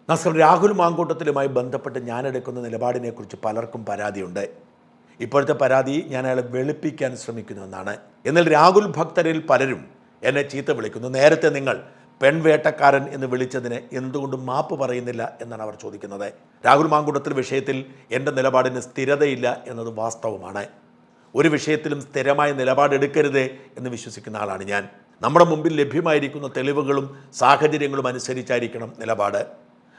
നമസ്കാരം. രാഹുൽ മാങ്കൂട്ടത്തിലുമായി ബന്ധപ്പെട്ട് ഞാനെടുക്കുന്ന നിലപാടിനെക്കുറിച്ച് പലർക്കും പരാതിയുണ്ട്. ഇപ്പോഴത്തെ പരാതി ഞാൻ അയാളെ വെളുപ്പിക്കാൻ ശ്രമിക്കുന്നുവെന്നാണ്. എന്നാൽ രാഹുൽ ഭക്തരിൽ പലരും എന്നെ ചീത്ത വിളിക്കുന്നു. നേരത്തെ നിങ്ങൾ പെൺവേട്ടക്കാരൻ എന്ന് വിളിച്ചതിന് എന്തുകൊണ്ടും മാപ്പ് പറയുന്നില്ല എന്നാണ് അവർ ചോദിക്കുന്നത്. രാഹുൽ മാങ്കൂട്ടത്തിൽ വിഷയത്തിൽ എൻ്റെ നിലപാടിന് സ്ഥിരതയില്ല എന്നത് വാസ്തവമാണ്. ഒരു വിഷയത്തിലും സ്ഥിരമായ നിലപാടെടുക്കരുത് എന്ന് വിശ്വസിക്കുന്ന ആളാണ് ഞാൻ. നമ്മുടെ മുമ്പിൽ ലഭ്യമായിരിക്കുന്ന തെളിവുകളും സാഹചര്യങ്ങളും അനുസരിച്ചായിരിക്കണം നിലപാട്.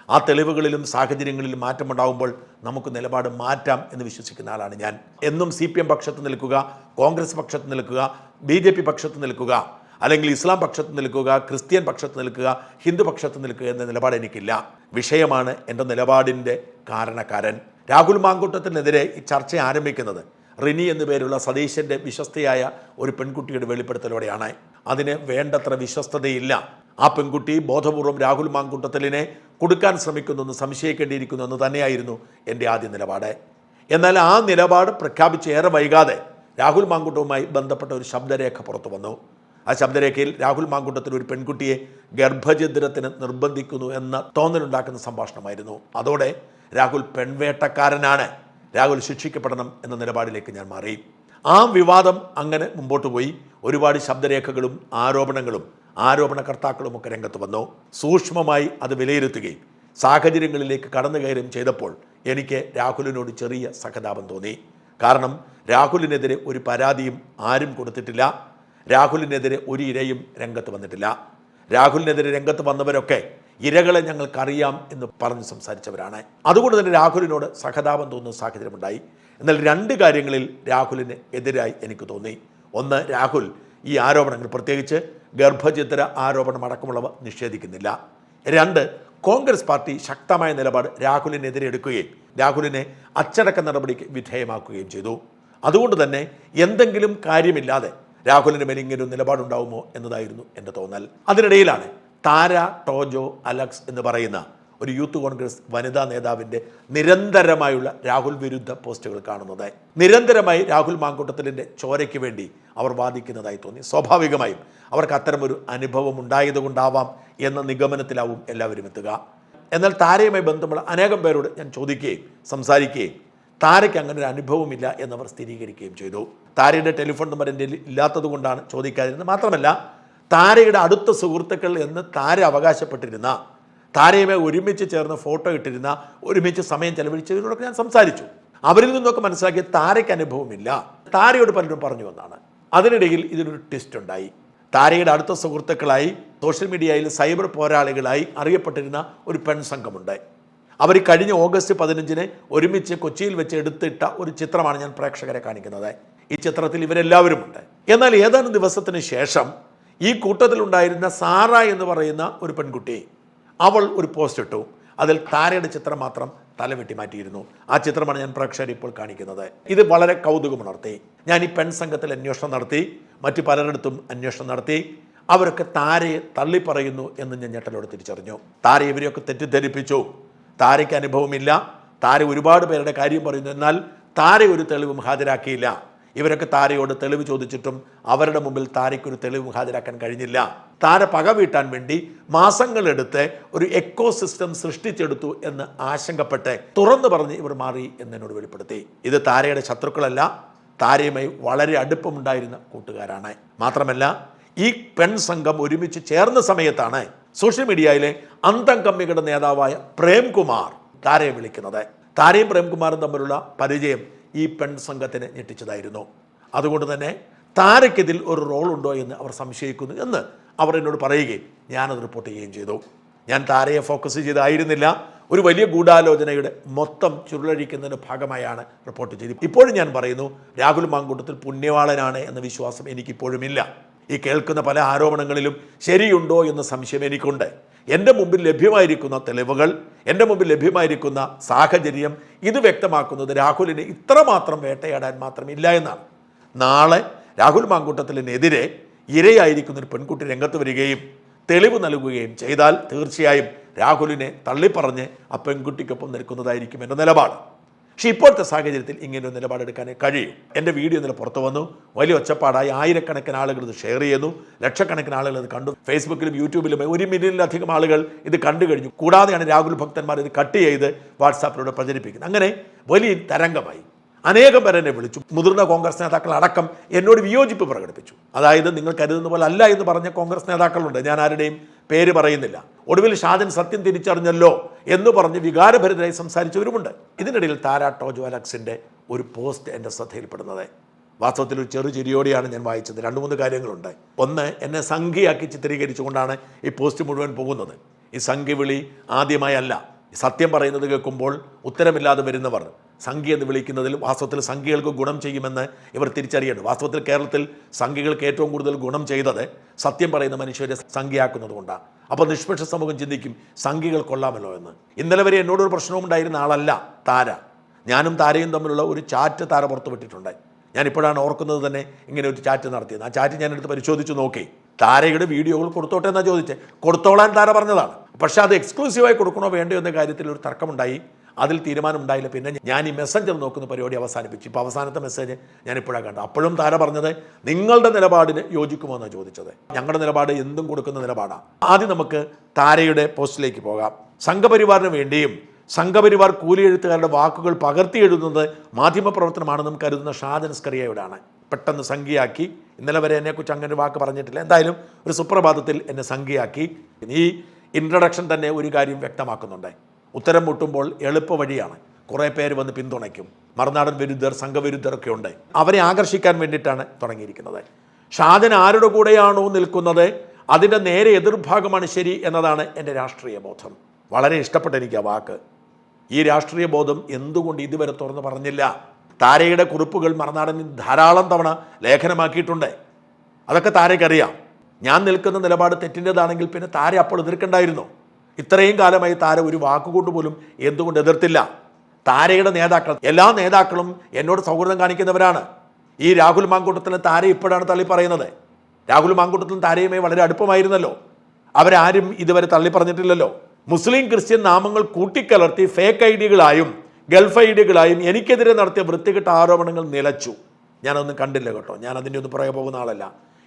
ആ തെളിവുകളിലും സാഹചര്യങ്ങളിലും മാറ്റമുണ്ടാകുമ്പോൾ നമുക്ക് നിലപാട് മാറ്റാം എന്ന് വിശ്വസിക്കുന്ന ആളാണ് ഞാൻ. എന്നും CPM പക്ഷത്ത് നിൽക്കുക, കോൺഗ്രസ് പക്ഷത്ത് നിൽക്കുക, BJP പക്ഷത്ത് നിൽക്കുക, അല്ലെങ്കിൽ ഇസ്ലാം പക്ഷത്ത് നിൽക്കുക, ക്രിസ്ത്യൻ പക്ഷത്ത് നിൽക്കുക, ഹിന്ദു പക്ഷത്ത് നിൽക്കുക എന്ന നിലപാട് എനിക്കില്ല. വിഷയമാണ് എൻ്റെ നിലപാടിൻ്റെ കാരണക്കാരൻ. രാഹുൽ മാങ്കൂട്ടത്തിനെതിരെ ഈ ചർച്ച ആരംഭിക്കുന്നത് റിനി എന്നു പേരുള്ള സതീശൻ്റെ വിശ്വസ്തയായ ഒരു പെൺകുട്ടിയുടെ വെളിപ്പെടുത്തലോടെയാണ്. അതിന് വേണ്ടത്ര വിശ്വസ്തതയില്ല. ആ പെൺകുട്ടി ബോധപൂർവം രാഹുൽ മാങ്കൂട്ടത്തിലിനെ കൊടുക്കാൻ ശ്രമിക്കുന്നെന്ന് സംശയിക്കേണ്ടിയിരിക്കുന്നു എന്ന് തന്നെയായിരുന്നു എൻ്റെ ആദ്യ നിലപാട്. എന്നാൽ ആ നിലപാട് പ്രഖ്യാപിച്ച് ഏറെ വൈകാതെ രാഹുൽ മാങ്കൂട്ടവുമായി ബന്ധപ്പെട്ട ഒരു ശബ്ദരേഖ പുറത്തു വന്നു. ആ ശബ്ദരേഖയിൽ രാഹുൽ മാങ്കൂട്ടത്തിൽ ഒരു പെൺകുട്ടിയെ ഗർഭഛിദ്രത്തിന് നിർബന്ധിക്കുന്നു എന്ന തോന്നലുണ്ടാക്കുന്ന സംഭാഷണമായിരുന്നു. അതോടെ രാഹുൽ പെൺവേട്ടക്കാരനാണ്, രാഹുൽ ശിക്ഷിക്കപ്പെടണം എന്ന നിലപാടിലേക്ക് ഞാൻ മാറി. ആ വിവാദം അങ്ങനെ മുമ്പോട്ട് പോയി. ഒരുപാട് ശബ്ദരേഖകളും ആരോപണകർത്താക്കളുമൊക്കെ രംഗത്ത് വന്നു. സൂക്ഷ്മമായി അത് വിലയിരുത്തുകയും സാഹചര്യങ്ങളിലേക്ക് കടന്നു കയറുകയും ചെയ്തപ്പോൾ എനിക്ക് രാഹുലിനോട് ചെറിയ സഹതാപം തോന്നി. കാരണം രാഹുലിനെതിരെ ഒരു പരാതിയും ആരും കൊടുത്തിട്ടില്ല. രാഹുലിനെതിരെ ഒരു ഇരയും രംഗത്ത് വന്നിട്ടില്ല. രാഹുലിനെതിരെ രംഗത്ത് വന്നവരൊക്കെ ഇരകളെ ഞങ്ങൾക്കറിയാം എന്ന് പറഞ്ഞ് സംസാരിച്ചവരാണ്. അതുകൊണ്ട് തന്നെ രാഹുലിനോട് സഹതാപം തോന്നുന്ന സാഹചര്യമുണ്ടായി. എന്നാൽ രണ്ട് കാര്യങ്ങളിൽ രാഹുലിന് എതിരായി എനിക്ക് തോന്നി. ഒന്ന്, രാഹുൽ ഈ ആരോപണങ്ങൾ, പ്രത്യേകിച്ച് ഗർഭഛിദ്ര ആരോപണം അടക്കമുള്ളവ നിഷേധിക്കുന്നില്ല. രണ്ട്, കോൺഗ്രസ് പാർട്ടി ശക്തമായ നിലപാട് രാഹുലിനെതിരെ എടുക്കുകയും രാഹുലിനെ അച്ചടക്ക നടപടിക്ക് വിധേയമാക്കുകയും ചെയ്തു. അതുകൊണ്ട് തന്നെ എന്തെങ്കിലും കാര്യമില്ലാതെ രാഹുലിന് മേൽ ഇങ്ങനൊരു നിലപാടുണ്ടാവുമോ എന്നതായിരുന്നു എൻ്റെ തോന്നൽ. അതിനിടയിലാണ് താര ടോജോ അലക്സ് എന്ന് പറയുന്ന ഒരു യൂത്ത് കോൺഗ്രസ് വനിതാ നേതാവിൻ്റെ നിരന്തരമായുള്ള രാഹുൽ വിരുദ്ധ പോസ്റ്റുകൾ കാണുന്നത്. നിരന്തരമായി രാഹുൽ മാങ്കൂട്ടത്തിലിൻ്റെ ചോരയ്ക്ക് വേണ്ടി അവർ വാദിക്കുന്നതായി തോന്നി. സ്വാഭാവികമായും അവർക്ക് അത്തരമൊരു അനുഭവം ഉണ്ടായതുകൊണ്ടാവാം എന്ന നിഗമനത്തിലാവും എല്ലാവരും എത്തുക. എന്നാൽ താരയുമായി ബന്ധമുള്ള അനേകം പേരോട് ഞാൻ ചോദിക്കുകയും സംസാരിക്കുകയും താരയ്ക്ക് അങ്ങനെ ഒരു അനുഭവമില്ല എന്നവർ സ്ഥിരീകരിക്കുകയും ചെയ്തു. താരയുടെ ടെലിഫോൺ നമ്പർ എൻ്റെ ഇല്ലാത്തത് കൊണ്ടാണ് ചോദിക്കാതിരുന്നത്. മാത്രമല്ല, താരയുടെ അടുത്ത സുഹൃത്തുക്കൾ എന്ന് താര അവകാശപ്പെട്ടിരുന്ന, താരയുമായി ഒരുമിച്ച് ചേർന്ന് ഫോട്ടോ ഇട്ടിരുന്ന, ഒരുമിച്ച് സമയം ചെലവഴിച്ചവരോടൊക്കെ ഞാൻ സംസാരിച്ചു. അവരിൽ നിന്നൊക്കെ മനസ്സിലാക്കിയ താരയ്ക്ക് അനുഭവമില്ല, താരയോട് പലരും പറഞ്ഞു എന്നാണ്. അതിനിടയിൽ ഇതിനൊരു ട്വിസ്റ്റ് ഉണ്ടായി. താരയുടെ അടുത്ത സുഹൃത്തുക്കളായി സോഷ്യൽ മീഡിയയിൽ സൈബർ പോരാളികളായി അറിയപ്പെട്ടിരുന്ന ഒരു പെൺസംഘമുണ്ട്. അവർ കഴിഞ്ഞ ഓഗസ്റ്റ് 15 ഒരുമിച്ച് കൊച്ചിയിൽ വെച്ച് എടുത്തിട്ട ഒരു ചിത്രമാണ് ഞാൻ പ്രേക്ഷകരെ കാണിക്കുന്നത്. ഈ ചിത്രത്തിൽ ഇവരെല്ലാവരും ഉണ്ട്. എന്നാൽ ഏതാനും ദിവസത്തിന് ശേഷം ഈ കൂട്ടത്തിലുണ്ടായിരുന്ന സാറ എന്ന് പറയുന്ന ഒരു പെൺകുട്ടി, അവൾ ഒരു പോസ്റ്റ് ഇട്ടു. അതിൽ താരയുടെ ചിത്രം മാത്രം തലവെട്ടി മാറ്റിയിരുന്നു. ആ ചിത്രമാണ് ഞാൻ പ്രേക്ഷകർ ഇപ്പോൾ കാണിക്കുന്നത്. ഇത് വളരെ കൗതുകമുണർത്തി. ഞാൻ ഈ പെൺസംഘത്തിൽ അന്വേഷണം നടത്തി, മറ്റു പലരിടത്തും അന്വേഷണം നടത്തി. അവരൊക്കെ താരയെ തള്ളിപ്പറയുന്നു എന്ന് ഞാൻ ഞെട്ടലോടെ തിരിച്ചറിഞ്ഞു. താര ഇവരെയൊക്കെ തെറ്റിദ്ധരിപ്പിച്ചു. താരയ്ക്ക് അനുഭവമില്ല, താര ഒരുപാട് പേരുടെ കാര്യം പറയുന്നു, എന്നാൽ താര ഒരു തെളിവും ഹാജരാക്കിയില്ല. ഇവരൊക്കെ താരയോട് തെളിവ് ചോദിച്ചിട്ടും അവരുടെ മുമ്പിൽ താരയ്ക്കൊരു തെളിവും ഹാജരാക്കാൻ കഴിഞ്ഞില്ല. താര പക വീട്ടാൻ വേണ്ടി മാസങ്ങളെടുത്ത് ഒരു എക്കോ സിസ്റ്റം സൃഷ്ടിച്ചെടുത്തു എന്ന് ആശങ്കപ്പെട്ട് തുറന്നു പറഞ്ഞ് ഇവർ മാറി എന്നോട് വെളിപ്പെടുത്തി. ഇത് താരയുടെ ശത്രുക്കളല്ല, താരയുമായി വളരെ അടുപ്പമുണ്ടായിരുന്ന കൂട്ടുകാരാണ്. മാത്രമല്ല, ഈ പെൺസംഘം ഒരുമിച്ച് ചേർന്ന സമയത്താണ് സോഷ്യൽ മീഡിയയിലെ അന്തം കമ്മികളുടെ നേതാവായ പ്രേംകുമാർ താരയെ വിളിക്കുന്നത്. താരയും പ്രേംകുമാറും തമ്മിലുള്ള പരിചയം ഈ പെൺസംഘത്തിനെ ഞെട്ടിച്ചതായിരുന്നു. അതുകൊണ്ട് തന്നെ താരയ്ക്കിതിൽ ഒരു റോളുണ്ടോ എന്ന് അവർ സംശയിക്കുന്നു എന്ന് അവർ എന്നോട് പറയുകയും ഞാനത് റിപ്പോർട്ട് ചെയ്യുകയും ചെയ്തു. ഞാൻ താരയെ ഫോക്കസ് ചെയ്തായിരുന്നില്ല, ഒരു വലിയ ഗൂഢാലോചനയുടെ മൊത്തം ചുരുളഴിക്കുന്നതിൻ്റെ ഭാഗമായാണ് റിപ്പോർട്ട് ചെയ്തത്. ഇപ്പോഴും ഞാൻ പറയുന്നു, രാഹുൽ മാങ്കൂട്ടത്തിൽ പുണ്യവാളനാണ് എന്ന വിശ്വാസം എനിക്കിപ്പോഴുമില്ല. ഈ കേൾക്കുന്ന പല ആരോപണങ്ങളിലും ശരിയുണ്ടോ എന്ന സംശയം എനിക്കുണ്ട്. എൻ്റെ മുമ്പിൽ ലഭ്യമായിരിക്കുന്ന തെളിവുകൾ, എൻ്റെ മുമ്പിൽ ലഭ്യമായിരിക്കുന്ന സാഹചര്യം ഇത് വ്യക്തമാക്കുന്നത് രാഹുലിനെ ഇത്രമാത്രം വേട്ടയാടാൻ മാത്രമില്ല എന്നാണ്. നാളെ രാഹുൽ മാങ്കൂട്ടത്തിനെതിരെ ഇരയായിരിക്കുന്ന ഒരു പെൺകുട്ടി രംഗത്ത് വരികയും തെളിവ് നൽകുകയും ചെയ്താൽ തീർച്ചയായും രാഹുലിനെ തള്ളിപ്പറഞ്ഞ് ആ പെൺകുട്ടിക്കൊപ്പം നിൽക്കുന്നതായിരിക്കും എൻ്റെ നിലപാട്. പക്ഷേ ഇപ്പോഴത്തെ സാഹചര്യത്തിൽ ഇങ്ങനൊരു നിലപാടെടുക്കാനേ കഴിയും. എൻ്റെ വീഡിയോ ഇന്നലെ പുറത്തു വന്നു, വലിയ ഒച്ചപ്പാടായി, ആയിരക്കണക്കിന് ആളുകൾ ഇത് ഷെയർ ചെയ്യുന്നു, ലക്ഷക്കണക്കിന് ആളുകൾ ഇത് കണ്ടു, ഫേസ്ബുക്കിലും യൂട്യൂബിലും 1 മില്യണിലധികം ആളുകൾ ഇത് കണ്ടു കഴിഞ്ഞു. കൂടാതെയാണ് രാഹുൽ ഭക്തന്മാർ ഇത് കട്ട് ചെയ്ത് വാട്സാപ്പിലൂടെ പ്രചരിപ്പിക്കുന്നത്. അങ്ങനെ വലിയ തരംഗമായി. അനേകം പേർ എന്നെ വിളിച്ചു, മുതിർന്ന കോൺഗ്രസ് നേതാക്കൾ അടക്കം എന്നോട് വിയോജിപ്പ് പ്രകടിപ്പിച്ചു. അതായത് നിങ്ങൾ കരുതുന്ന പോലെ അല്ല എന്ന് പറഞ്ഞ കോൺഗ്രസ് നേതാക്കളുണ്ട്, ഞാൻ ആരുടെയും പേര് പറയുന്നില്ല. ഒടുവിൽ ഷാജൻ സത്യം തിരിച്ചറിഞ്ഞല്ലോ എന്ന് പറഞ്ഞ് വികാരഭരിതരായി സംസാരിച്ചവരുമുണ്ട്. ഇതിനിടയിൽ താര ടോജോ അലക്സിൻ്റെ ഒരു പോസ്റ്റ് എൻ്റെ ശ്രദ്ധയിൽപ്പെടുന്നത് വാസ്തവത്തിൽ ഒരു ചിരിയോടെയാണ് ഞാൻ വായിച്ചത്. 2-3 കാര്യങ്ങളുണ്ട്. ഒന്ന്, എന്നെ സംഖ്യയാക്കി ചിത്രീകരിച്ചുകൊണ്ടാണ് ഈ പോസ്റ്റ് മുഴുവൻ പോകുന്നത്. ഈ സംഖ്യവിളി ആദ്യമായല്ല. സത്യം പറയുന്നത് കേൾക്കുമ്പോൾ ഉത്തരമില്ലാതെ വരുന്നവർ സംഖ്യ എന്ന് വിളിക്കുന്നതിൽ വാസ്തവത്തിൽ സംഖ്യകൾക്ക് ഗുണം ചെയ്യുമെന്ന് ഇവർ തിരിച്ചറിയണം. വാസ്തവത്തിൽ കേരളത്തിൽ സംഖ്യകൾക്ക് ഏറ്റവും കൂടുതൽ ഗുണം ചെയ്തത് സത്യം പറയുന്ന മനുഷ്യരെ സംഖ്യയാക്കുന്നത് കൊണ്ടാണ്. അപ്പോൾ നിഷ്പക്ഷ സമൂഹം ചിന്തിക്കും സംഖ്യകൾ കൊള്ളാമല്ലോ എന്ന്. ഇന്നലെ വരെ എന്നോടൊരു പ്രശ്നവും ഉണ്ടായിരുന്ന ആളല്ല താര. ഞാനും താരയും തമ്മിലുള്ള ഒരു ചാറ്റ് താര പുറത്തുവിട്ടിട്ടുണ്ട്. ഞാനിപ്പോഴാണ് ഓർക്കുന്നത് തന്നെ ഇങ്ങനെ ഒരു ചാറ്റ് നടത്തിയത്. ആ ചാറ്റ് ഞാനെടുത്ത് പരിശോധിച്ച് നോക്കി. താരയുടെ വീഡിയോകൾ കൊടുത്തോട്ടെ എന്നാണ് ചോദിച്ചത്. കൊടുത്തോളാൻ താര പറഞ്ഞതാണ്. പക്ഷേ അത് എക്സ്ക്ലൂസീവായി കൊടുക്കണോ വേണ്ടയോ എന്ന കാര്യത്തിൽ ഒരു തർക്കമുണ്ടായി. അതിൽ തീരുമാനമുണ്ടായില്ല. പിന്നെ ഞാൻ ഈ മെസ്സഞ്ചർ നോക്കുന്ന പരിപാടി അവസാനിപ്പിച്ചു. ഇപ്പോൾ അവസാനത്തെ മെസ്സേജ് ഞാനിപ്പോഴാണ് കണ്ടത്. അപ്പോഴും താര പറഞ്ഞത് നിങ്ങളുടെ നിലപാടിന് യോജിക്കുമോ എന്നാണ് ചോദിച്ചത്. ഞങ്ങളുടെ നിലപാട് എന്തും കൊടുക്കുന്ന നിലപാടാണ്. ആദ്യം നമുക്ക് താരയുടെ പോസ്റ്റിലേക്ക് പോകാം. സംഘപരിവാറിന് വേണ്ടിയും സംഘപരിവാർ കൂലിയെഴുത്തുകാരുടെ വാക്കുകൾ പകർത്തി എഴുതുന്നത് മാധ്യമപ്രവർത്തനമാണെന്നും കരുതുന്ന ഷാജൻ സ്കറിയയോടാണ് പെട്ടെന്ന് സംഖ്യയാക്കി. ഇന്നലെ വരെ എന്നെക്കുറിച്ച് അങ്ങനെ ഒരു വാക്ക് പറഞ്ഞിട്ടില്ല. എന്തായാലും ഒരു സുപ്രഭാതത്തിൽ എന്നെ സംഖ്യയാക്കി. ഈ ഇൻട്രഡക്ഷൻ തന്നെ ഒരു കാര്യം വ്യക്തമാക്കുന്നുണ്ട്. ഉത്തരം മുട്ടുമ്പോൾ എളുപ്പ വഴിയാണ്. കുറേ പേര് വന്ന് പിന്തുണയ്ക്കും. മറുനാടൻ വിരുദ്ധർ, സംഘവിരുദ്ധരൊക്കെ ഉണ്ട്. അവരെ ആകർഷിക്കാൻ വേണ്ടിയിട്ടാണ് തുടങ്ങിയിരിക്കുന്നത്. ഷാജൻ ആരുടെ കൂടെയാണോ നിൽക്കുന്നത് അതിൻ്റെ നേരെ എതിർഭാഗമാണ് ശരി എന്നതാണ് എൻ്റെ രാഷ്ട്രീയ ബോധം. വളരെ ഇഷ്ടപ്പെട്ട എനിക്ക് ആ വാക്ക്. ഈ രാഷ്ട്രീയ ബോധം എന്തുകൊണ്ട് ഇതുവരെ തുറന്ന് പറഞ്ഞില്ല? താരയുടെ കുറിപ്പുകൾ മറുനാടനിൽ ധാരാളം തവണ ലേഖനമാക്കിയിട്ടുണ്ട്. അതൊക്കെ താരയ്ക്കറിയാം. ഞാൻ നിൽക്കുന്ന നിലപാട് തെറ്റിൻ്റെതാണെങ്കിൽ പിന്നെ താര അപ്പോൾ എതിർക്കണ്ടായിരുന്നു. ഇത്രയും കാലമായി താര ഒരു വാക്കുകൊണ്ട് പോലും എന്തുകൊണ്ട് എതിർത്തില്ല? താരയുടെ നേതാക്കൾ, എല്ലാ നേതാക്കളും എന്നോട് സൗഹൃദം കാണിക്കുന്നവരാണ്. ഈ രാഹുൽ മാങ്കൂട്ടത്തിലും താര ഇപ്പോഴാണ് തള്ളി പറയുന്നത്. രാഹുൽ മാങ്കൂട്ടത്തിലും താരയുമായി വളരെ അടുപ്പമായിരുന്നല്ലോ. അവരാരും ഇതുവരെ തള്ളി പറഞ്ഞിട്ടില്ലല്ലോ. മുസ്ലിം ക്രിസ്ത്യൻ നാമങ്ങൾ കൂട്ടിക്കലർത്തി ഫേക്ക് ഐഡികളായും ഗൾഫ് ഐഡികളായും എനിക്കെതിരെ നടത്തിയ വൃത്തികെട്ട ആരോപണങ്ങൾ നിലച്ചു. ഞാനൊന്നും കണ്ടില്ല കേട്ടോ. ഞാൻ അതിൻ്റെ ഒന്നും പുറകെ പോകുന്ന ആളല്ല.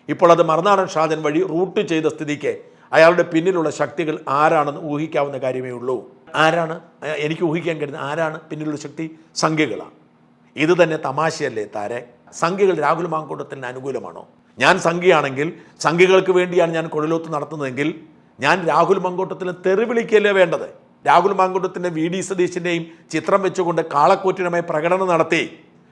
ഇപ്പോൾ അത് മറുനാടൻ ഷാജൻ വഴി റൂട്ട് ചെയ്ത സ്ഥിതിക്ക് അയാളുടെ പിന്നിലുള്ള ശക്തികൾ ആരാണെന്ന് ഊഹിക്കാവുന്ന കാര്യമേ ഉള്ളൂ. ആരാണ്? എനിക്ക് ഊഹിക്കാൻ കഴിയുന്നത് ആരാണ് പിന്നിലുള്ള ശക്തി? സംഖ്യകളാണ്. ഇത് തന്നെ തമാശയല്ലേ താരെ? സംഖ്യകൾ രാഹുൽ മാങ്കൂട്ടത്തിന് അനുകൂലമാണോ? ഞാൻ സംഖ്യയാണെങ്കിൽ സംഖ്യകൾക്ക് വേണ്ടിയാണ് ഞാൻ കുഴലോത്ത് നടത്തുന്നതെങ്കിൽ ഞാൻ രാഹുൽ മാങ്കൂട്ടത്തിന് തെറി വിളിക്കുകയല്ലേ വേണ്ടത്? രാഹുൽ മാങ്കൂട്ടത്തിൻ്റെ VD സതീശിൻ്റെയും ചിത്രം വെച്ചുകൊണ്ട് കാളക്കൂറ്റിനുമായി പ്രകടനം നടത്തി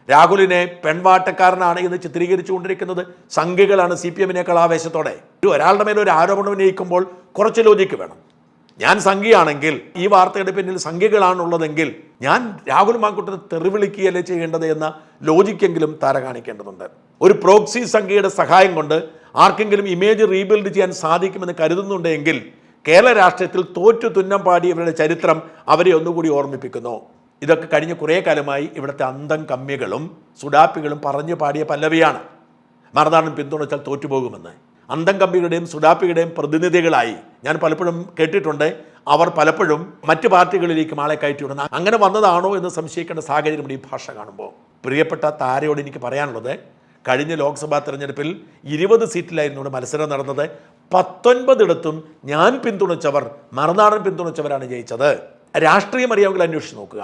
രാഹുലിനെ പെൺവാട്ടക്കാരനാണ് എന്ന് ചിത്രീകരിച്ചു കൊണ്ടിരിക്കുന്നത് സംഖ്യകളാണ്. CPM-നേക്കാൾ ആവേശത്തോടെ ഒരാളുടെ മേലെ ഒരു ആരോപണം ഉന്നയിക്കുമ്പോൾ കുറച്ച് ലോജിക്ക് വേണം. ഞാൻ സംഖ്യയാണെങ്കിൽ ഈ വാർത്തയുടെ പിന്നിൽ സംഖ്യകളാണുള്ളതെങ്കിൽ ഞാൻ രാഹുൽ മാങ്കൂട്ടത്തെ തെറിവിളിക്കുകയല്ലേ ചെയ്യേണ്ടത് എന്ന ലോജിക്കെങ്കിലും താര കാണിക്കേണ്ടതുണ്ട്. ഒരു പ്രോക്സി സംഖ്യയുടെ സഹായം കൊണ്ട് ആർക്കെങ്കിലും ഇമേജ് റീബിൽഡ് ചെയ്യാൻ സാധിക്കുമെന്ന് കരുതുന്നുണ്ടെങ്കിൽ കേരള രാഷ്ട്രീയത്തിൽ തോറ്റു തുന്നം പാടിയവരുടെ ചരിത്രം അവരെ ഒന്നുകൂടി ഓർമ്മിപ്പിക്കുന്നു. ഇതൊക്കെ കഴിഞ്ഞ കുറേ കാലമായി ഇവിടുത്തെ അന്തം കമ്മികളും സുഡാപ്പികളും പറഞ്ഞു പാടിയ പല്ലവിയാണ്. മറുനാടൻ പിന്തുണച്ചാൽ തോറ്റുപോകുമെന്ന്. അന്തം കമ്മികളുടെയും സുഡാപ്പികളുടെയും പ്രതിനിധികളായി ഞാൻ പലപ്പോഴും കേട്ടിട്ടുണ്ട്. അവർ പലപ്പോഴും മറ്റ് പാർട്ടികളിലേക്കും ആളെ കയറ്റിവിടുന്ന അങ്ങനെ വന്നതാണോ എന്ന് സംശയിക്കേണ്ട സാഹചര്യം ഈ ഭാഷ കാണുമ്പോൾ. പ്രിയപ്പെട്ട താരയോട് എനിക്ക് പറയാനുള്ളത്, കഴിഞ്ഞ ലോക്സഭാ തെരഞ്ഞെടുപ്പിൽ 20 സീറ്റിലായിരുന്നു ഇവിടെ മത്സരം നടന്നത്. 19 ഞാൻ പിന്തുണച്ചവർ, മറുനാടൻ പിന്തുണച്ചവരാണ് ജയിച്ചത്. രാഷ്ട്രീയം അറിയാമെങ്കിൽ അന്വേഷിച്ച് നോക്കുക.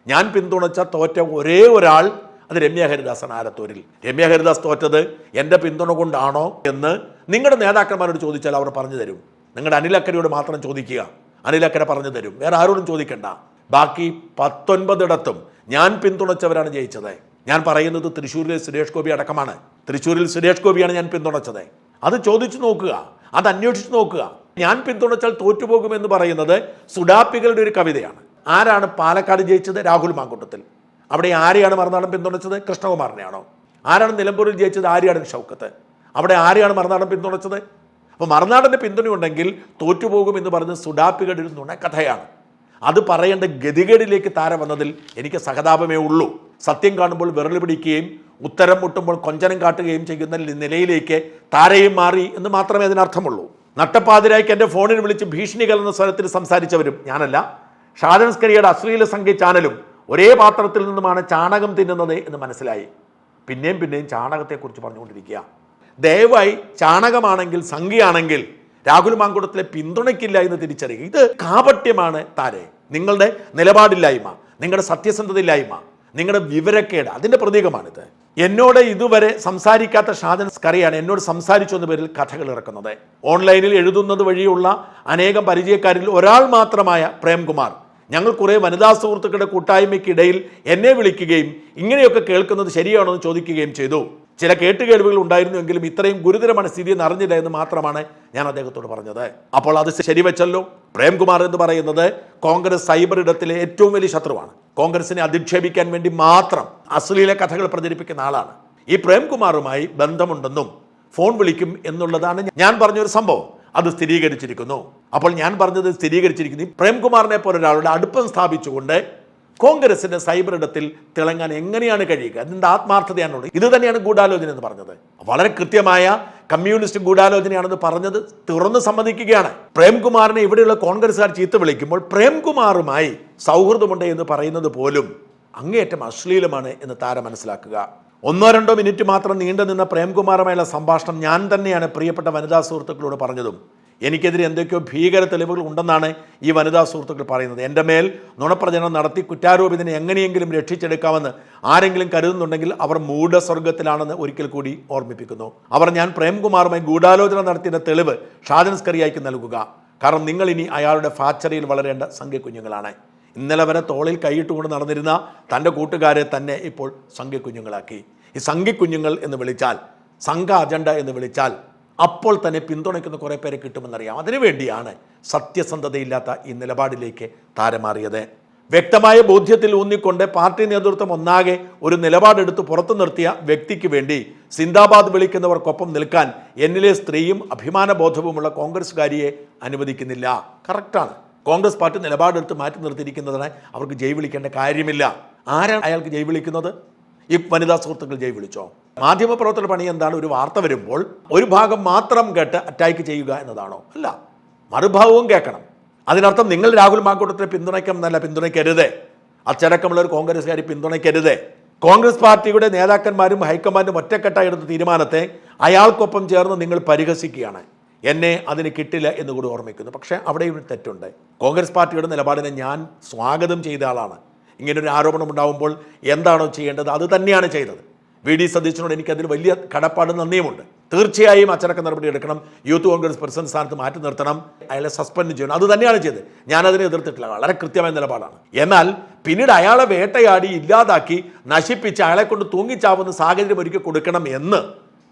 ഞാൻ പിന്തുണച്ച തോറ്റ ഒരേ ഒരാൾ അത് രമ്യ ഹരിദാസാണ് ആലത്തൂരിൽ. രമ്യ ഹരിദാസ് തോറ്റത് എൻ്റെ പിന്തുണ കൊണ്ടാണോ എന്ന് നിങ്ങളുടെ നേതാക്കന്മാരോട് ചോദിച്ചാൽ അവർ പറഞ്ഞു തരും. നിങ്ങളുടെ അനിലക്കരയോട് മാത്രം ചോദിക്കുക, അനിലക്കര പറഞ്ഞു തരും. വേറെ ആരോടും ചോദിക്കണ്ട. ബാക്കി 19 ഞാൻ പിന്തുണച്ചവരാണ് ജയിച്ചത്. ഞാൻ പറയുന്നത് തൃശ്ശൂരിലെ സുരേഷ് ഗോപി അടക്കമാണ്. തൃശ്ശൂരിൽ സുരേഷ് ഗോപിയാണ് ഞാൻ പിന്തുണച്ചത്. അത് ചോദിച്ചു നോക്കുക, അത് അന്വേഷിച്ച് നോക്കുക. ഞാൻ പിന്തുണച്ചാൽ തോറ്റുപോകുമെന്ന് പറയുന്നത് സുഡാപ്പികളുടെ ഒരു കവിതയാണ്. ആരാണ് പാലക്കാട് ജയിച്ചത്? രാഹുൽ മാങ്കൂട്ടത്തിൽ. അവിടെ ആരെയാണ് മറുനാടൻ പിന്തുണച്ചത്? കൃഷ്ണകുമാറിനെയാണോ? ആരാണ് നിലമ്പൂരിൽ ജയിച്ചത്? ആര്യാടൻ ഷൗക്കത്ത്. അവിടെ ആരെയാണ് മറുനാടൻ പിന്തുണച്ചത്? അപ്പോൾ മറുനാടൻ്റെ പിന്തുണയുണ്ടെങ്കിൽ തോറ്റുപോകുമെന്ന് പറഞ്ഞ് സുഡാപ്പികളുടെ ഒരു നുണക്കഥയാണ്. അത് പറയേണ്ട ഗതികേടിലേക്ക് താര വന്നതിൽ എനിക്ക് സഹതാപമേ ഉള്ളൂ. സത്യം കാണുമ്പോൾ വിരൽ പിടിക്കുകയും ഉത്തരം മുട്ടുമ്പോൾ കൊഞ്ചനം കാട്ടുകയും ചെയ്യുന്ന നിലയിലേക്ക് താരയും മാറി എന്ന് മാത്രമേ അതിനർത്ഥമുള്ളൂ. നട്ടപ്പാതിരായ്ക്ക് എൻ്റെ ഫോണിൽ വിളിച്ച് ഭീഷണി കലർന്ന സ്വരത്തിൽ സംസാരിച്ചവരും ഞാനല്ല. ഷാജൻ സ്കറിയയുടെ അശ്ലീല സംഖ്യ ചാനലും ഒരേ പാത്രത്തിൽ നിന്നുമാണ് ചാണകം തിന്നുന്നത് എന്ന് മനസ്സിലായി. പിന്നെയും ചാണകത്തെക്കുറിച്ച് പറഞ്ഞുകൊണ്ടിരിക്കുക. ദയവായി ചാണകമാണെങ്കിൽ സംഖ്യയാണെങ്കിൽ രാഹുൽ മാങ്കൂട്ടത്തിലെ പിന്തുണയ്ക്കില്ല എന്ന് തിരിച്ചറിയുക. ഇത് കാപട്യമാണ് താരെ. നിങ്ങളുടെ നിലപാടില്ലായ്മ, നിങ്ങളുടെ സത്യസന്ധതയില്ലായ്മ, നിങ്ങളുടെ വിവരക്കേട്, അതിൻ്റെ പ്രതീകമാണിത്. എന്നോട് ഇതുവരെ സംസാരിക്കാത്ത ഷാജൻ സ്കറിയാണ് എന്നോട് സംസാരിച്ചു എന്ന പേരിൽ കഥകൾ ഇറക്കുന്നത്. ഓൺലൈനിൽ എഴുതുന്നത് വഴിയുള്ള അനേകം പരിചയക്കാരിൽ ഒരാൾ മാത്രമായ പ്രേംകുമാർ ഞങ്ങൾ കുറേ വനിതാ സുഹൃത്തുക്കളുടെ കൂട്ടായ്മയ്ക്കിടയിൽ എന്നെ വിളിക്കുകയും ഇങ്ങനെയൊക്കെ കേൾക്കുന്നത് ശരിയാണോ എന്ന് ചോദിക്കുകയും ചെയ്തു. ചില കേട്ടുകേൾവികൾ ഉണ്ടായിരുന്നുവെങ്കിലും ഇത്രയും ഗുരുതരമാണ് സ്ഥിതി എന്ന് അറിഞ്ഞില്ല എന്ന് മാത്രമാണ് ഞാൻ അദ്ദേഹത്തോട് പറഞ്ഞത്. അപ്പോൾ അത് ശരിവെച്ചല്ലോ. പ്രേംകുമാർ എന്ന് പറയുന്നത് കോൺഗ്രസ് സൈബർ ഇടത്തിലെ ഏറ്റവും വലിയ ശത്രുവാണ്. കോൺഗ്രസിനെ അധിക്ഷേപിക്കാൻ വേണ്ടി മാത്രം അശ്ലീല കഥകൾ പ്രചരിപ്പിക്കുന്ന ആളാണ്. ഈ പ്രേംകുമാറുമായി ബന്ധമുണ്ടെന്നും ഫോൺ വിളിക്കും എന്നുള്ളതാണ് ഞാൻ പറഞ്ഞൊരു സംഭവം. അത് സ്ഥിരീകരിച്ചിരിക്കുന്നു. അപ്പോൾ ഞാൻ പറഞ്ഞത് സ്ഥിരീകരിച്ചിരിക്കുന്നു. പ്രേംകുമാറിനെ പോലെ ഒരാളുടെ അടുപ്പം സ്ഥാപിച്ചുകൊണ്ട് കോൺഗ്രസിന്റെ സൈബർ ഇടത്തിൽ തിളങ്ങാൻ എങ്ങനെയാണ് കഴിയുക? അതിൻ്റെ ആത്മാർത്ഥതയാണുള്ളത്. ഇത് തന്നെയാണ് ഗൂഢാലോചന എന്ന് പറഞ്ഞത്. വളരെ കൃത്യമായ കമ്മ്യൂണിസ്റ്റ് ഗൂഢാലോചനയാണെന്ന് പറഞ്ഞത് തുറന്ന് സമ്മതിക്കുകയാണ്. പ്രേംകുമാറിനെ ഇവിടെയുള്ള കോൺഗ്രസ്സുകാർ ചീത്ത വിളിക്കുമ്പോൾ പ്രേംകുമാറുമായി സൗഹൃദമുണ്ട് എന്ന് പറയുന്നത് പോലും അങ്ങേയറ്റം അശ്ലീലമാണ് എന്ന് താര മനസ്സിലാക്കുക. 1-2 മിനിറ്റ് മാത്രം നീണ്ടു നിന്ന പ്രേംകുമാറുമായുള്ള സംഭാഷണം ഞാൻ തന്നെയാണ് പ്രിയപ്പെട്ട വനിതാ സുഹൃത്തുക്കളോട് പറഞ്ഞതും. എനിക്കെതിരെ എന്തൊക്കെയോ ഭീകര തെളിവുകൾ ഉണ്ടെന്നാണ് ഈ വനിതാ സുഹൃത്തുക്കൾ പറയുന്നത്. എൻ്റെ മേൽ നുണപ്രചരണം നടത്തി കുറ്റാരോപിതനെ എങ്ങനെയെങ്കിലും രക്ഷിച്ചെടുക്കാമെന്ന് ആരെങ്കിലും കരുതുന്നുണ്ടെങ്കിൽ അവർ മൂഢസ്വർഗത്തിലാണെന്ന് ഒരിക്കൽ കൂടി ഓർമ്മിപ്പിക്കുന്നു. ഞാൻ പ്രേംകുമാറുമായി ഗൂഢാലോചന നടത്തിയ തെളിവ് ഷാജൻ സ്കറിയയ്ക്ക് നൽകുക. കാരണം നിങ്ങൾ ഇനി അയാളുടെ ഫാക്ചറിയിൽ വളരേണ്ട സംഖ്യക്കുഞ്ഞുങ്ങളാണ്. ഇന്നലെ വരെ തോളിൽ കൈയിട്ടുകൊണ്ട് നടന്നിരുന്ന തൻ്റെ കൂട്ടുകാരെ തന്നെ ഇപ്പോൾ സംഖ്യക്കുഞ്ഞുങ്ങളാക്കി. ഈ സംഖ്യക്കുഞ്ഞുങ്ങൾ എന്ന് വിളിച്ചാൽ, സംഘ അജണ്ട എന്ന് വിളിച്ചാൽ അപ്പോൾ തന്നെ പിന്തുണയ്ക്കുന്ന കുറേ പേരെ കിട്ടുമെന്നറിയാം. അതിനുവേണ്ടിയാണ് സത്യസന്ധതയില്ലാത്ത ഈ നിലപാടിലേക്ക് താരമാറിയത്. വ്യക്തമായ ബോധ്യത്തിൽ ഊന്നിക്കൊണ്ട് പാർട്ടി നേതൃത്വം ഒന്നാകെ ഒരു നിലപാടെടുത്ത് പുറത്തു നിർത്തിയ വ്യക്തിക്ക് വേണ്ടി സിന്ദാബാദ് വിളിക്കുന്നവർക്കൊപ്പം നിൽക്കാൻ എന്നിലെ സ്ത്രീയും അഭിമാനബോധവുമുള്ള കോൺഗ്രസ്സുകാരിയെ അനുവദിക്കുന്നില്ല. കറക്റ്റാണ്. കോൺഗ്രസ് പാർട്ടി നിലപാടെടുത്ത് മാറ്റി നിർത്തിയിരിക്കുന്നതിന് അവർക്ക് ജയ് വിളിക്കേണ്ട കാര്യമില്ല. ആരാണ് അയാൾക്ക് ജയ് വിളിക്കുന്നത്? ഈ വനിതാ സുഹൃത്തുക്കൾ ജയ് വിളിച്ചോ? മാധ്യമപ്രവർത്തന പണി എന്താണ്? ഒരു വാർത്ത വരുമ്പോൾ ഒരു ഭാഗം മാത്രം കേട്ട് അറ്റാക്ക് ചെയ്യുക എന്നതാണോ? അല്ല, മറുഭാഗവും കേൾക്കണം. അതിനർത്ഥം നിങ്ങൾ രാഹുൽ മാങ്കൂട്ടത്തിനെ പിന്തുണയ്ക്കണമെന്നല്ല, പിന്തുണയ്ക്കരുത്. അച്ചടക്കമുള്ള ഒരു കോൺഗ്രസ്സുകാരെ പിന്തുണയ്ക്കരുത്. കോൺഗ്രസ് പാർട്ടിയുടെ നേതാക്കന്മാരും ഹൈക്കമാൻഡും ഒറ്റക്കെട്ടായി എടുത്ത തീരുമാനത്തെ അയാൾക്കൊപ്പം ചേർന്ന് നിങ്ങൾ പരിഹസിക്കുകയാണ്. എന്നെ അതിന് കിട്ടില്ല എന്ന് കൂടി ഓർമ്മിക്കുന്നു. പക്ഷേ അവിടെയും തെറ്റുണ്ട്. കോൺഗ്രസ് പാർട്ടിയുടെ നിലപാടിനെ ഞാൻ സ്വാഗതം ചെയ്ത ആളാണ്. ഇങ്ങനൊരു ആരോപണം ഉണ്ടാകുമ്പോൾ എന്താണോ ചെയ്യേണ്ടത് അത് തന്നെയാണ് ചെയ്തത്. വി.ഡി. സതീശനോട് എനിക്കതിൽ വലിയ കടപ്പാട് നന്ദിയുമുണ്ട്. തീർച്ചയായും അച്ചടക്ക നടപടി എടുക്കണം. യൂത്ത് കോൺഗ്രസ് പ്രസിഡന്റ് സ്ഥാനത്ത് മാറ്റി നിർത്തണം, അയാളെ സസ്പെൻഡ് ചെയ്യണം. അത് തന്നെയാണ് ചെയ്തത്. ഞാനതിനെ എതിർത്തിട്ടില്ല. വളരെ കൃത്യമായ നിലപാടാണ്. എന്നാൽ പിന്നീട് അയാളെ വേട്ടയാടി ഇല്ലാതാക്കി നശിപ്പിച്ച് അയാളെ കൊണ്ട് തൂങ്ങിച്ചാവുന്ന സാഹചര്യം ഒരുക്കി കൊടുക്കണം എന്ന്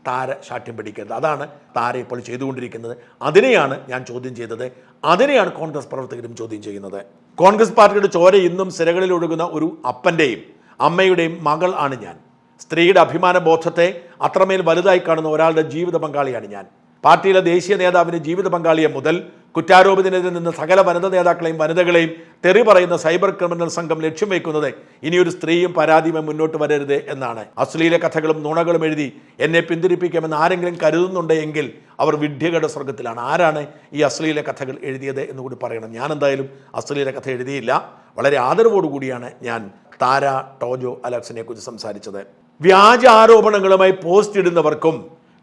താര ശാഠ്യം പിടിക്കരുത്. അതാണ് താര ഇപ്പോൾ ചെയ്തുകൊണ്ടിരിക്കുന്നത്. അതിനെയാണ് ഞാൻ ചോദ്യം ചെയ്തത്. അതിനെയാണ് കോൺഗ്രസ് പ്രവർത്തകരും ചോദ്യം ചെയ്യുന്നത്. കോൺഗ്രസ് പാർട്ടിയുടെ ചോര ഇന്നും സിരകളിൽ ഒഴുകുന്ന ഒരു അപ്പൻ്റെയും അമ്മയുടെയും മകൾ ആണ് ഞാൻ. സ്ത്രീയുടെ അഭിമാന ബോധത്തെ അത്രമേൽ വലുതായി കാണുന്ന ഒരാളുടെ ജീവിത പങ്കാളിയാണ് ഞാൻ. പാർട്ടിയിലെ ദേശീയ നേതാവിൻ്റെ ജീവിത പങ്കാളിയെ മുതൽ കുറ്റാരോപിതനെതിരെ നിന്ന് സകല വനിതാ നേതാക്കളെയും വനിതകളെയും തെറി പറയുന്ന സൈബർ ക്രിമിനൽ സംഘം ലക്ഷ്യം വയ്ക്കുന്നത് ഇനിയൊരു സ്ത്രീയും പരാതിയുമായി മുന്നോട്ട് വരരുത് എന്നാണ്. അശ്ലീല കഥകളും നുണകളും എഴുതി എന്നെ പിന്തിരിപ്പിക്കാമെന്ന് ആരെങ്കിലും കരുതുന്നുണ്ടെങ്കിൽ അവർ വിഡ്ഢികളുടെ സ്വർഗത്തിലാണ്. ആരാണ് ഈ അശ്ലീല കഥകൾ എഴുതിയത് എന്ന് കൂടി പറയണം. ഞാൻ എന്തായാലും അശ്ലീല കഥ എഴുതിയില്ല. വളരെ ആദരവോടുകൂടിയാണ് ഞാൻ താര ടോജോ അലക്സിനെ കുറിച്ച് സംസാരിച്ചത്. വ്യാജ ആരോപണങ്ങളുമായി പോസ്റ്റ് ഇടുന്നവർക്കും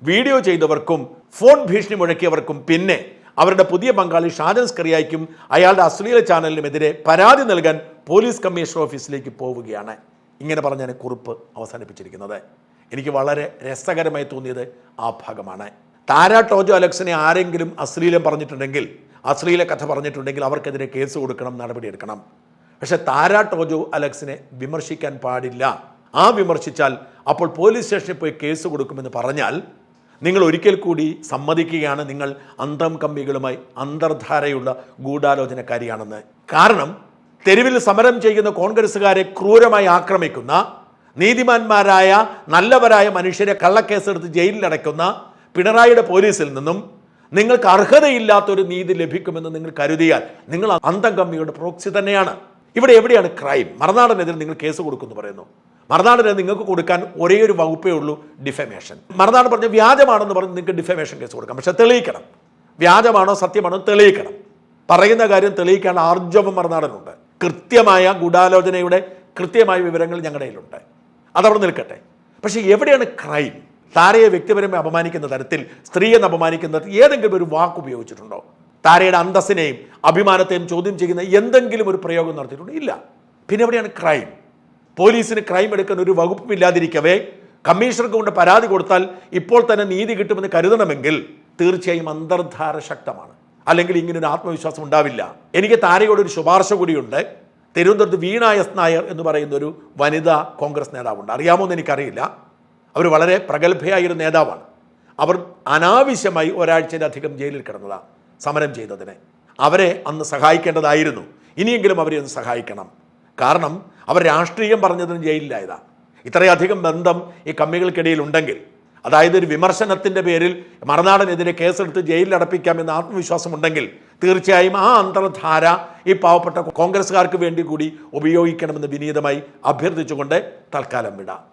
വീഡിയോ ചെയ്തവർക്കും ഫോൺ ഭീഷണി മുഴക്കിയവർക്കും പിന്നെ അവരുടെ പുതിയ പങ്കാളി ഷാജൻ സ്കറിയയ്ക്കും അയാളുടെ അശ്ലീല ചാനലിനുമെതിരെ പരാതി നൽകാൻ പോലീസ് കമ്മീഷണർ ഓഫീസിലേക്ക് പോവുകയാണ്. ഇങ്ങനെ പറഞ്ഞാണ് കുറിപ്പ് അവസാനിപ്പിച്ചിരിക്കുന്നത്. എനിക്ക് വളരെ രസകരമായി തോന്നിയത് ആ ഭാഗമാണ്. താര ടോജോ അലക്സിനെ ആരെങ്കിലും അശ്ലീലം പറഞ്ഞിട്ടുണ്ടെങ്കിൽ, അശ്ലീല കഥ പറഞ്ഞിട്ടുണ്ടെങ്കിൽ അവർക്കെതിരെ കേസ് കൊടുക്കണം, നടപടിയെടുക്കണം. പക്ഷെ താര ടോജോ അലക്സിനെ വിമർശിക്കാൻ പാടില്ല. ആ വിമർശിച്ചാൽ അപ്പോൾ പോലീസ് സ്റ്റേഷനിൽ പോയി കേസ് കൊടുക്കുമെന്ന് പറഞ്ഞാൽ നിങ്ങൾ ഒരിക്കൽ കൂടി സമ്മതിക്കുകയാണ് നിങ്ങൾ അന്തം കമ്മികളുമായി അന്തർധാരയുള്ള ഗൂഢാലോചനക്കാരിയാണെന്ന്. കാരണം തെരുവിൽ സമരം ചെയ്യുന്ന കോൺഗ്രസ്സുകാരെ ക്രൂരമായി ആക്രമിക്കുന്ന, നീതിമാന്മാരായ നല്ലവരായ മനുഷ്യരെ കള്ളക്കേസെടുത്ത് ജയിലിലടയ്ക്കുന്ന പിണറായിയുടെ പോലീസിൽ നിന്നും നിങ്ങൾക്ക് അർഹതയില്ലാത്തൊരു നീതി ലഭിക്കുമെന്ന് നിങ്ങൾ കരുതിയാൽ നിങ്ങൾ അന്തം കമ്മിയുടെ പ്രോക്സി തന്നെയാണ്. ഇവിടെ എവിടെയാണ് ക്രൈം? മറുനാടനെതിരെ നിങ്ങൾ കേസ് കൊടുക്കുമെന്ന് പറയുന്നു. മറുനാടിന് നിങ്ങൾക്ക് കൊടുക്കാൻ ഒരേ ഒരു വകുപ്പേ ഉള്ളൂ, ഡിഫമേഷൻ. മറുനാട് പറഞ്ഞ വ്യാജമാണെന്ന് പറഞ്ഞ് നിങ്ങൾക്ക് ഡിഫമേഷൻ കേസ് കൊടുക്കാം. പക്ഷെ തെളിയിക്കണം. വ്യാജമാണോ സത്യമാണോ തെളിയിക്കണം. പറയുന്ന കാര്യം തെളിയിക്കാൻ ആർജവം മറുനാടനുണ്ട്. കൃത്യമായ ഗൂഢാലോചനയുടെ കൃത്യമായ വിവരങ്ങൾ ഞങ്ങളുടെ കയ്യിലുണ്ട്. അതവിടെ നിൽക്കട്ടെ. പക്ഷേ എവിടെയാണ് ക്രൈം? താരയെ വ്യക്തിപരമായി അപമാനിക്കുന്ന തരത്തിൽ, സ്ത്രീയെ അപമാനിക്കുന്ന തരത്തിൽ ഏതെങ്കിലും ഒരു വാക്ക് ഉപയോഗിച്ചിട്ടുണ്ടോ? താരയുടെ അന്തസ്സിനെയും അഭിമാനത്തെയും ചോദ്യം ചെയ്യുന്ന എന്തെങ്കിലും ഒരു പ്രയോഗം നടത്തിയിട്ടുണ്ടോ? ഇല്ല. പിന്നെ എവിടെയാണ് ക്രൈം? പോലീസിന് ക്രൈം എടുക്കാൻ ഒരു വകുപ്പില്ലാതിരിക്കവേ കമ്മീഷണർക്ക് കൊണ്ട് പരാതി കൊടുത്താൽ ഇപ്പോൾ തന്നെ നീതി കിട്ടുമെന്ന് കരുതണമെങ്കിൽ തീർച്ചയായും അന്തർധാര ശക്തമാണ്. അല്ലെങ്കിൽ ഇങ്ങനൊരു ആത്മവിശ്വാസം ഉണ്ടാവില്ല. എനിക്ക് താരയോടൊരു ശുപാർശ കൂടിയുണ്ട്. തിരുവനന്തപുരത്ത് വീണ എസ് നായർ എന്ന് പറയുന്ന ഒരു വനിതാ കോൺഗ്രസ് നേതാവുണ്ട്. അറിയാമോ എന്ന് എനിക്കറിയില്ല. അവർ വളരെ പ്രഗത്ഭയായൊരു നേതാവാണ്. അവർ അനാവശ്യമായി ഒരാഴ്ചയിലധികം ജയിലിൽ കിടന്നതാണ് സമരം ചെയ്തതിന്. അവരെ അന്ന് സഹായിക്കേണ്ടതായിരുന്നു. ഇനിയെങ്കിലും അവരെ ഒന്ന് സഹായിക്കണം. കാരണം അവർ രാഷ്ട്രീയം പറഞ്ഞതിന് ജയിലിലായതാണ്. ഇത്രയധികം ബന്ധം ഈ കമ്മികൾക്കിടയിൽ ഉണ്ടെങ്കിൽ, അതായത് ഒരു വിമർശനത്തിൻ്റെ പേരിൽ മറുനാടനെതിരെ കേസെടുത്ത് ജയിലിൽ അടപ്പിക്കാമെന്ന ആത്മവിശ്വാസമുണ്ടെങ്കിൽ തീർച്ചയായും ആ അന്തർധാര ഈ പാവപ്പെട്ട കോൺഗ്രസ്സുകാർക്ക് വേണ്ടി കൂടി ഉപയോഗിക്കണമെന്ന് വിനീതമായി അഭ്യർത്ഥിച്ചുകൊണ്ട് തൽക്കാലം വിടാം.